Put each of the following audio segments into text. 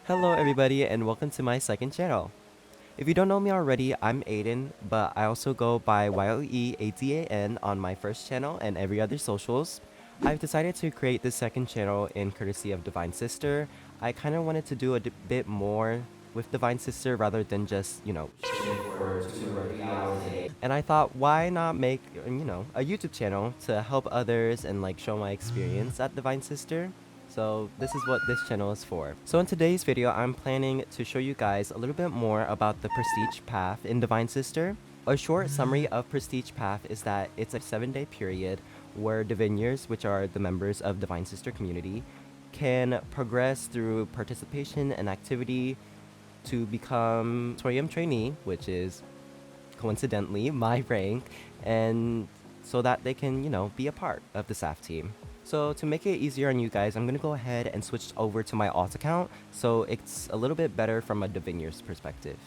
Hello everybody and welcome to my second channel. If you don't know me already, I'm Aiden, but I also go by YOEADAN on my first channel and every other socials. I've decided to create this second channel in courtesy of Divine Sister. I kind of wanted to do a bit more with Divine Sister rather than just, chilling for 2 or 3 hours a day. And I thought, why not make, a YouTube channel to help others and like show my experience at Divine Sister? So this is what this channel is for. So in today's video, I'm planning to show you guys a little bit more about the Prestige Path in Divine Sister. A short summary of Prestige Path is that it's a 7-day period where Diviniers, which are the members of Divine Sister community, can progress through participation and activity to become Torium Trainee, which is coincidentally my rank, and so that they can, be a part of the staff team. So to make it easier on you guys, I'm going to go ahead and switch over to my alt account so it's a little bit better from a Divinier's perspective.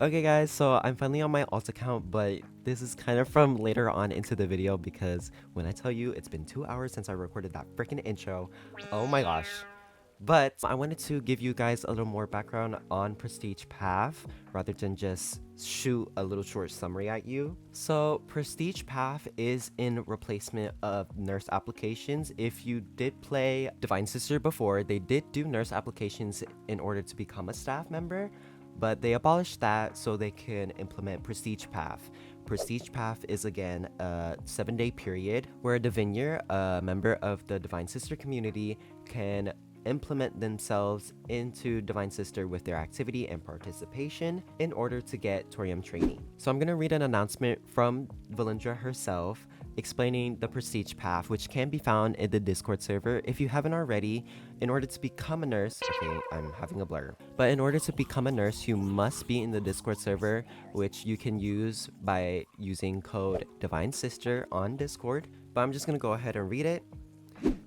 Okay guys, so I'm finally on my alt account, but this is kind of from later on into the video because when I tell you it's been 2 hours since I recorded that freaking intro, oh my gosh. But I wanted to give you guys a little more background on Prestige Path rather than just shoot a little short summary at you. So Prestige Path is in replacement of nurse applications. If you did play Divine Sister before, they did do nurse applications in order to become a staff member, but they abolished that so they can implement Prestige Path. Prestige Path is again a 7-day period where a Divinier, a member of the Divine Sister community, can implement themselves into Divine Sister with their activity and participation in order to get Torium Trainee. So I'm going to read an announcement from Valindra herself explaining the Prestige Path, which can be found in the Discord server. If you haven't already, in order to become a nurse, okay, I'm having a blur, but in order to become a nurse, you must be in the Discord server, which you can use by using code Divine Sister on Discord. But I'm just going to go ahead and read it.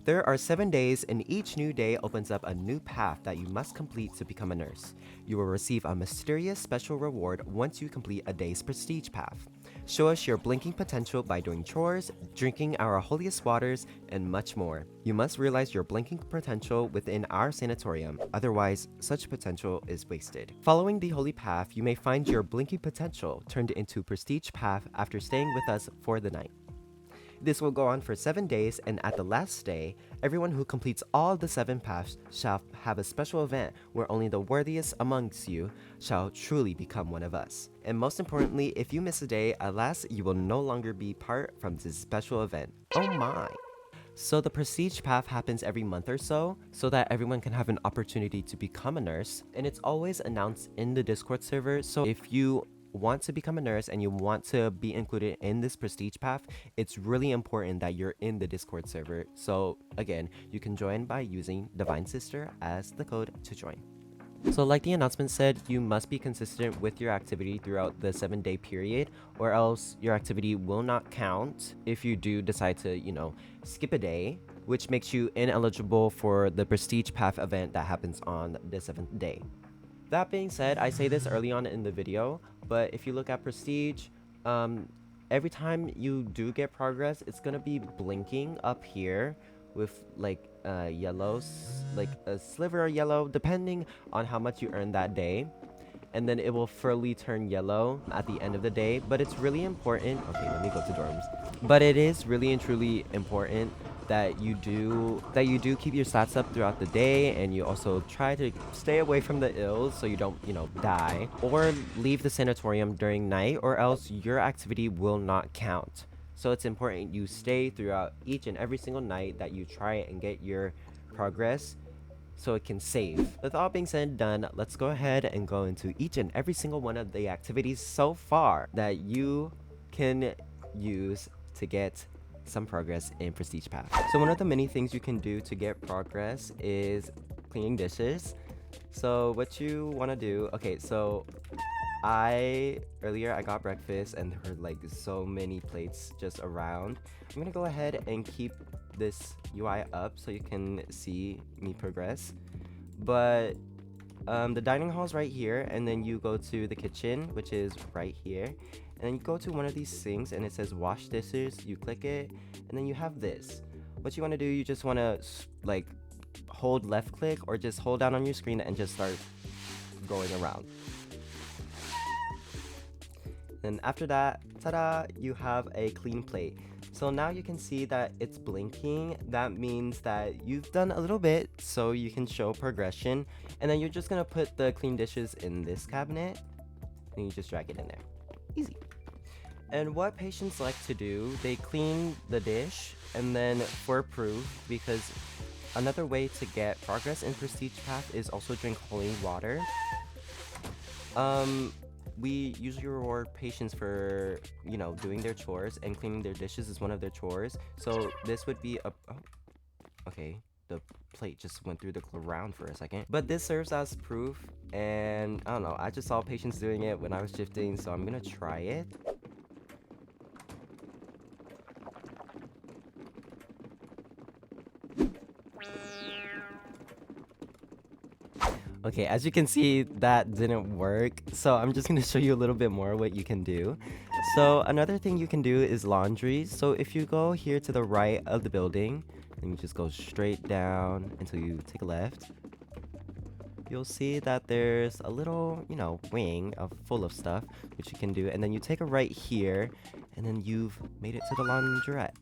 There are 7 days, and each new day opens up a new path that you must complete to become a nurse. You will receive a mysterious special reward once you complete a day's Prestige Path. Show us your blinking potential by doing chores, drinking our holiest waters, and much more. You must realize your blinking potential within our sanatorium, otherwise such potential is wasted. Following the holy path, you may find your blinking potential turned into Prestige Path after staying with us for the night. This will go on for 7 days, and at the last day, everyone who completes all the 7 paths shall have a special event where only the worthiest amongst you shall truly become one of us. And most importantly, if you miss a day, alas, you will no longer be part from this special event. Oh my! So the Prestige Path happens every month or so that everyone can have an opportunity to become a nurse, and it's always announced in the Discord server. So if you want to become a nurse and you want to be included in this Prestige Path, it's really important that you're in the Discord server. So again, you can join by using Divine Sister as the code to join. So like the announcement said, you must be consistent with your activity throughout the 7-day period, or else your activity will not count if you do decide to, skip a day, which makes you ineligible for the Prestige Path event that happens on the 7th day. That being said, I say this early on in the video, but if you look at Prestige, every time you do get progress, it's gonna be blinking up here with like yellows, like a sliver of yellow, depending on how much you earn that day. And then it will fully turn yellow at the end of the day. But it's really important. Okay, let me go to dorms. But it is really and truly important that you do keep your stats up throughout the day, and you also try to stay away from the ills so you don't, die or leave the sanatorium during night, or else your activity will not count. So it's important you stay throughout each and every single night, that you try and get your progress so it can save. With all being said and done, let's go ahead and go into each and every single one of the activities so far that you can use to get some progress in Prestige Path. So one of the many things you can do to get progress is cleaning dishes. So what you want to do, okay, so earlier I got breakfast and there were like so many plates just around. I'm gonna go ahead and keep this UI up so you can see me progress. But the dining hall is right here, and then you go to the kitchen, which is right here, and then you go to one of these sinks and it says wash dishes. You click it, and then you have this. What you want to do, you just want to like hold left click or just hold down on your screen and just start going around. Then after that, ta-da, you have a clean plate. So now you can see that it's blinking. That means that you've done a little bit, so you can show progression. And then you're just gonna put the clean dishes in this cabinet, and you just drag it in there. Easy. And what patients like to do, they clean the dish, and then for proof, because another way to get progress in Prestige Path is also drink holy water. We usually reward patients for, you know, doing their chores, and cleaning their dishes is one of their chores. So this would be a... Oh, okay. The plate just went through the ground for a second. But this serves as proof, and I don't know. I just saw patients doing it when I was shifting, so I'm gonna try it. Okay, as you can see, that didn't work. So I'm just gonna show you a little bit more what you can do. So another thing you can do is laundry. So if you go here to the right of the building, and you just go straight down until you take a left, you'll see that there's a little, you know, wing full of stuff, which you can do. And then you take a right here, and then you've made it to the laundrette.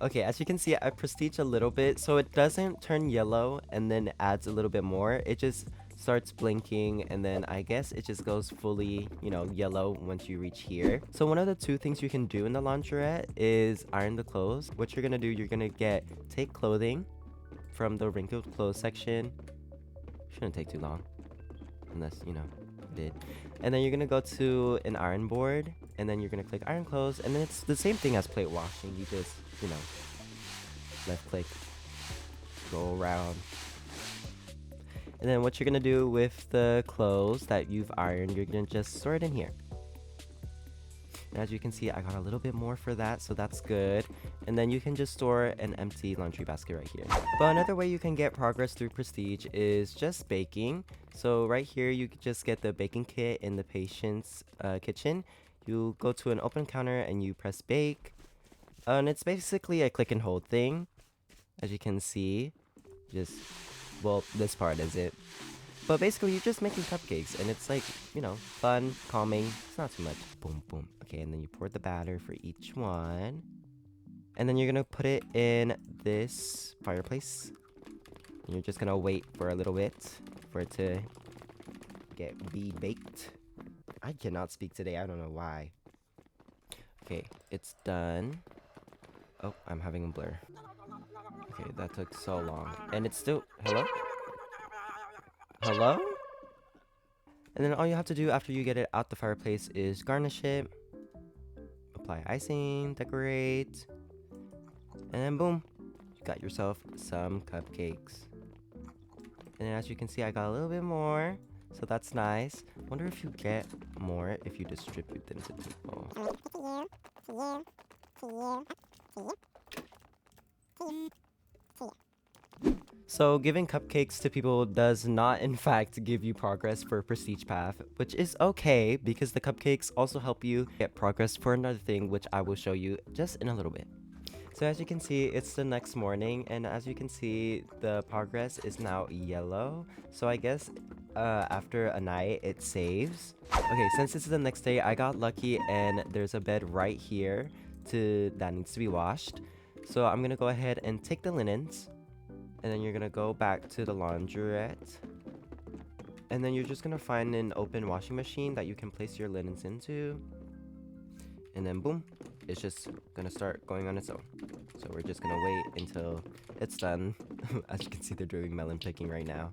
Okay, as you can see, I prestige a little bit, so it doesn't turn yellow and then adds a little bit more. It just starts blinking, and then I guess it just goes fully, you know, yellow once you reach here. So one of the two things you can do in the laundrette is iron the clothes. What you're gonna do, you're gonna take clothing from the wrinkled clothes section. Shouldn't take too long, unless, you know, it did. And then you're gonna go to an iron board, and then you're gonna click iron clothes, and then it's the same thing as plate washing. You just, you know, left click, go around. And then what you're gonna do with the clothes that you've ironed, you're gonna just store it in here. And as you can see, I got a little bit more for that, so that's good. And then you can just store an empty laundry basket right here. But another way you can get progress through Prestige is just baking. So right here, you could just get the baking kit in the patient's kitchen. You go to an open counter and you press bake. And it's basically a click and hold thing. As you can see, well, this part is it. But basically, you're just making cupcakes, and it's like, you know, fun, calming. It's not too much. Boom, boom. Okay, and then you pour the batter for each one. And then you're gonna put it in this fireplace. And you're just gonna wait for a little bit for it to be baked. I cannot speak today. I don't know why. Okay, it's done. Oh, I'm having a blur. Okay, that took so long. And it's still... Hello? Hello? And then all you have to do after you get it out the fireplace is garnish it, apply icing, decorate, and then boom, you got yourself some cupcakes. And then as you can see, I got a little bit more, so that's nice. Wonder if you get more if you distribute them to people. So giving cupcakes to people does not in fact give you progress for Prestige Path, which is okay because the cupcakes also help you get progress for another thing, which I will show you just in a little bit. So as you can see, it's the next morning, and as you can see, the progress is now yellow. So I guess after a night, it saves. Okay, since this is the next day, I got lucky and there's a bed right here that needs to be washed. So I'm gonna go ahead and take the linens. And then you're gonna go back to the laundrette. And then you're just gonna find an open washing machine that you can place your linens into. And then boom, it's just gonna start going on its own. So we're just gonna wait until it's done. As you can see, they're doing melon picking right now.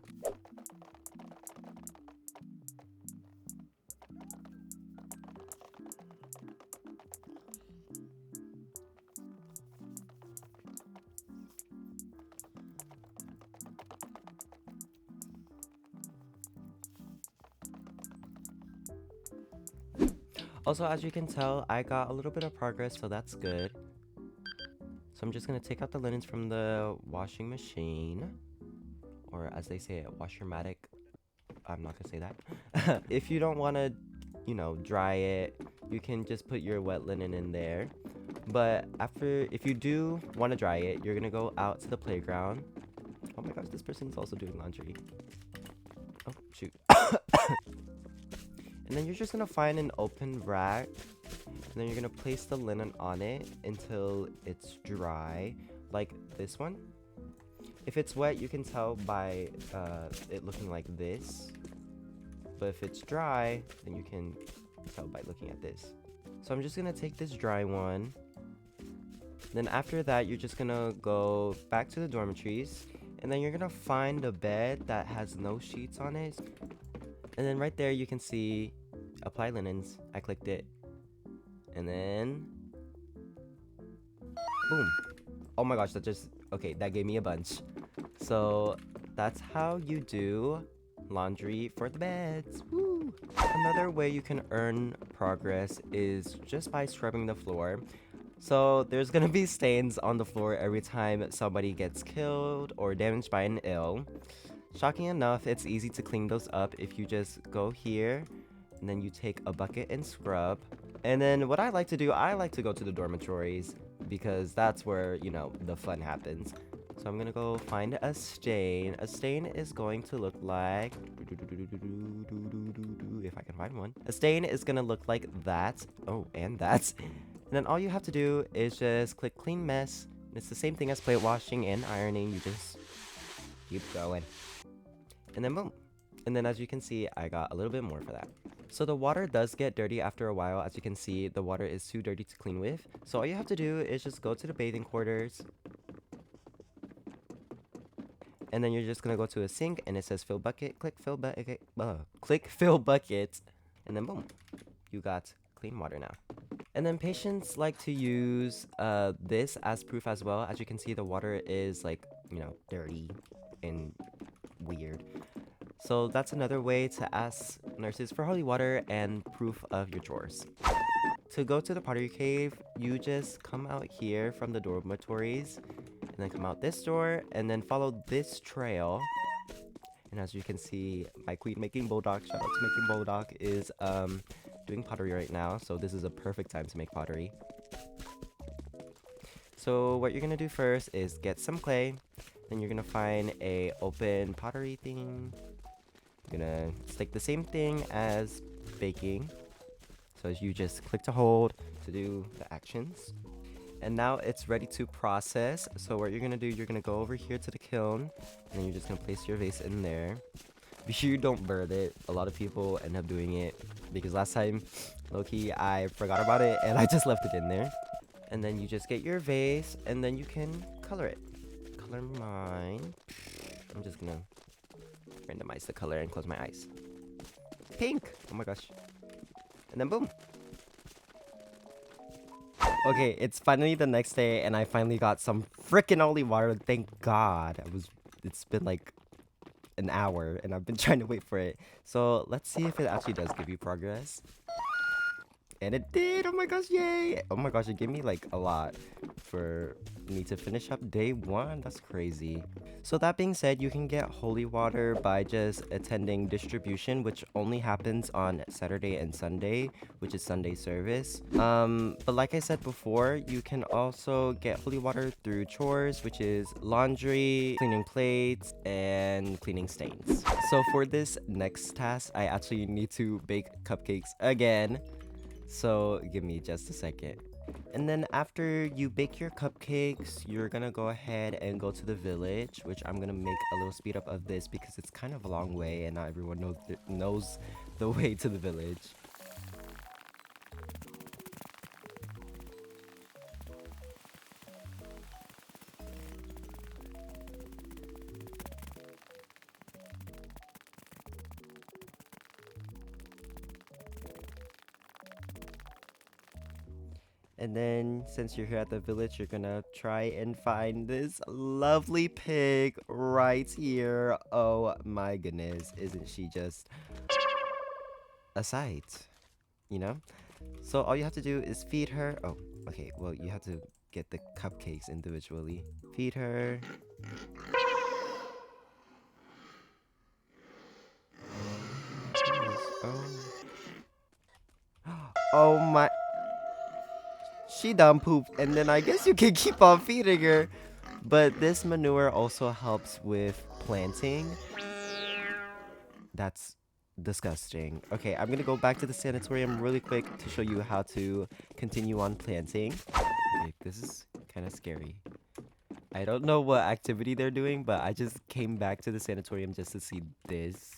Also, as you can tell, I got a little bit of progress, so that's good. So I'm just gonna take out the linens from the washing machine, or as they say, a washermatic. I'm not gonna say that. If you don't want to, you know, dry it, you can just put your wet linen in there. But if you do want to dry it, you're gonna go out to the playground. Oh my gosh, this person's also doing laundry. Oh, shoot. And then you're just gonna find an open rack. And then you're gonna place the linen on it until it's dry, like this one. If it's wet, you can tell by it looking like this. But if it's dry, then you can tell by looking at this. So I'm just gonna take this dry one. Then after that, you're just gonna go back to the dormitories. And then you're gonna find a bed that has no sheets on it. And then right there, you can see apply linens. I clicked it. And then boom. Oh my gosh, okay, that gave me a bunch. So that's how you do laundry for the beds. Woo! Another way you can earn progress is just by scrubbing the floor. So there's gonna be stains on the floor every time somebody gets killed or damaged by an ill. Shocking enough, it's easy to clean those up if you just go here and then you take a bucket and scrub. And then what I like to do, I like to go to the dormitories because that's where, you know, the fun happens. So I'm gonna go find a stain. A stain is going to look like, if I can find one. A stain is gonna look like that. Oh, and that. And then all you have to do is just click clean mess. It's the same thing as plate washing and ironing. You just keep going. And then boom. And then as you can see, I got a little bit more for that. So the water does get dirty after a while. As you can see, the water is too dirty to clean with. So all you have to do is just go to the bathing quarters. And then you're just gonna go to a sink and it says fill bucket. Click fill bucket. Click fill bucket. And then boom. You got clean water now. And then patients like to use this as proof as well. As you can see, the water is like, you know, dirty and weird. So that's another way to ask nurses for holy water and proof of your chores. To go to the pottery cave, you just come out here from the dormitories and then come out this door and then follow this trail. And as you can see, my queen making bulldog, shout out to making bulldog, is doing pottery right now. So this is a perfect time to make pottery. So what you're gonna do first is get some clay. Then you're gonna find a open pottery thing. You're gonna stick the same thing as baking. So you just click to hold to do the actions. And now it's ready to process. So what you're gonna do, you're gonna go over here to the kiln and you're just gonna place your vase in there. Be sure you don't burn it. A lot of people end up doing it because last time, low-key, I forgot about it and I just left it in there. And then you just get your vase and then you can color it. Color mine. I'm just gonna randomize the color and close my eyes. Pink! Oh my gosh. And then boom. Okay, it's finally the next day and I finally got some freaking holy water. Thank God. It's been like an hour and I've been trying to wait for it. So let's see if it actually does give you progress. And it did! Oh my gosh, yay! Oh my gosh, it gave me like a lot for me to finish up day 1. That's crazy. So that being said, you can get holy water by just attending distribution, which only happens on Saturday and Sunday, which is Sunday service. But like I said before, you can also get holy water through chores, which is laundry, cleaning plates, and cleaning stains. So for this next task, I actually need to bake cupcakes again. So give me just a second. And then after you bake your cupcakes, you're gonna go ahead and go to the village, which I'm gonna make a little speed up of this because it's kind of a long way and not everyone knows the way to the village. And then, since you're here at the village, you're gonna try and find this lovely pig right here. Oh my goodness, isn't she just a sight? You know? So all you have to do is feed her. Oh, okay, well, you have to get the cupcakes individually. Feed her. Oh. Oh my... She done pooped, and then I guess you can keep on feeding her. But this manure also helps with planting. That's disgusting. Okay, I'm gonna go back to the sanatorium really quick to show you how to continue on planting. Okay, this is kind of scary. I don't know what activity they're doing, but I just came back to the sanatorium just to see this.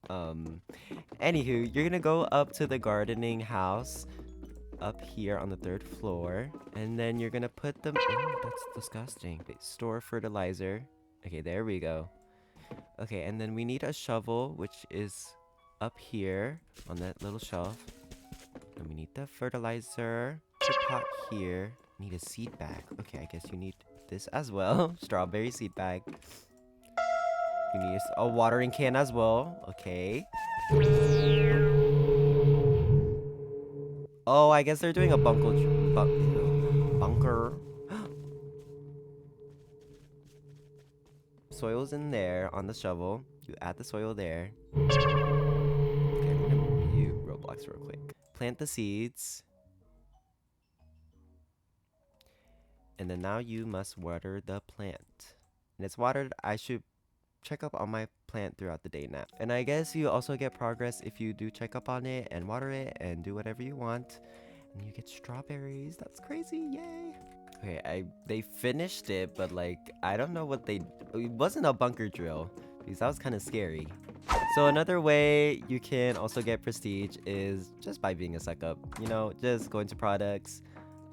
Anywho, you're gonna go up to the gardening house up here on the 3rd floor, and then you're gonna put them. Oh, that's disgusting. Wait, store fertilizer. Okay, there we go. Okay, and then we need a shovel, which is up here on that little shelf. And we need the fertilizer. The pot here. Need a seed bag. Okay, I guess you need this as well. Strawberry seed bag. You need a watering can as well. Okay. Oh, I guess they're doing a bunker. Soil's in there on the shovel. You add the soil there. Okay, I'm gonna view Roblox real quick. Plant the seeds. And then now you must water the plant. And it's watered. I should check up on my plant throughout the day now. And I guess you also get progress if you do check up on it and water it and do whatever you want. And you get strawberries. That's crazy. Yay. Okay, they finished it, but like I don't know what it wasn't a bunker drill because that was kind of scary. So another way you can also get prestige is just by being a suck up. You know, just going to products,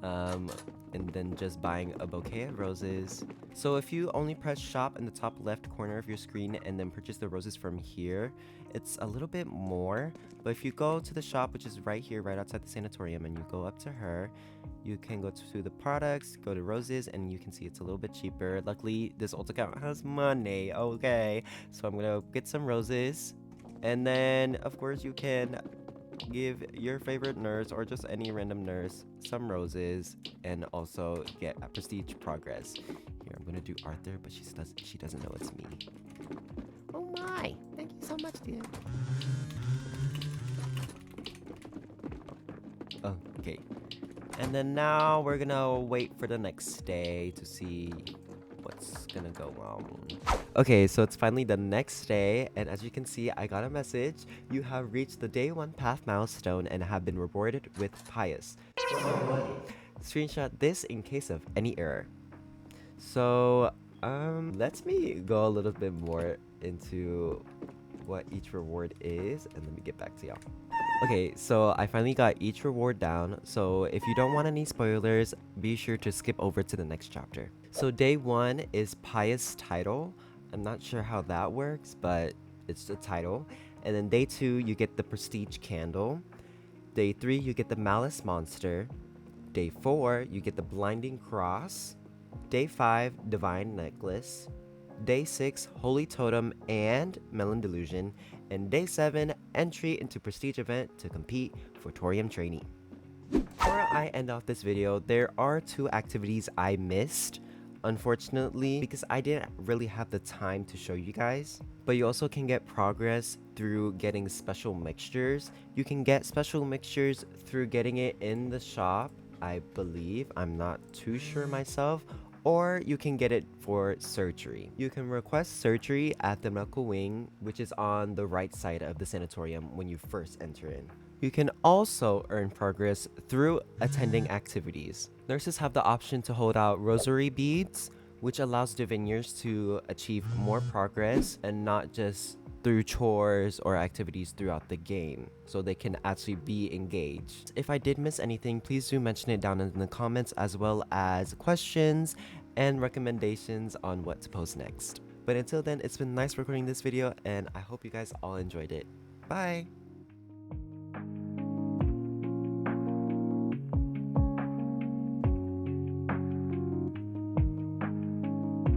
and then just buying a bouquet of roses. So if you only press shop in the top left corner of your screen and then purchase the roses from here, it's a little bit more. But if you go to the shop, which is right here, right outside the sanatorium, and you go up to her, you can go to the products, go to roses, and you can see it's a little bit cheaper. Luckily, this alt account has money. Okay, so I'm gonna get some roses. And then, of course, you can give your favorite nurse or just any random nurse some roses and also get a prestige progress. Here, I'm gonna do Arthur, but she doesn't know it's me. Oh my! Thank you so much, dear. Oh, okay. And then now we're gonna wait for the next day to see what's gonna go on. Okay, so it's finally the next day, and as you can see, I got a message. You have reached the day 1 path milestone and have been rewarded with Pious. Screenshot this in case of any error. So, let me go a little bit more into what each reward is, and let me get back to y'all. Okay, so I finally got each reward down, so if you don't want any spoilers, be sure to skip over to the next chapter. So day 1 is Pious Title. I'm not sure how that works, but it's the title. And then day 2, you get the Prestige Candle. Day 3, you get the Malice Monster. Day 4, you get the Blinding Cross. Day 5, Divine Necklace. Day 6, Holy Totem and Melon Delusion. And day 7, entry into Prestige event to compete for Torium Trainee. Before I end off this video, there are 2 activities I missed, unfortunately, because I didn't really have the time to show you guys. But you also can get progress through getting special mixtures. You can get special mixtures through getting it in the shop, I believe. I'm not too sure myself. Or you can get it for surgery. You can request surgery at the medical wing, which is on the right side of the sanatorium when you first enter in. You can also earn progress through attending activities. Nurses have the option to hold out rosary beads, which allows diviners to achieve more progress and not just through chores or activities throughout the game, so they can actually be engaged. If I did miss anything, please do mention it down in the comments, as well as questions and recommendations on what to post next. But until then, it's been nice recording this video, and I hope you guys all enjoyed it. Bye!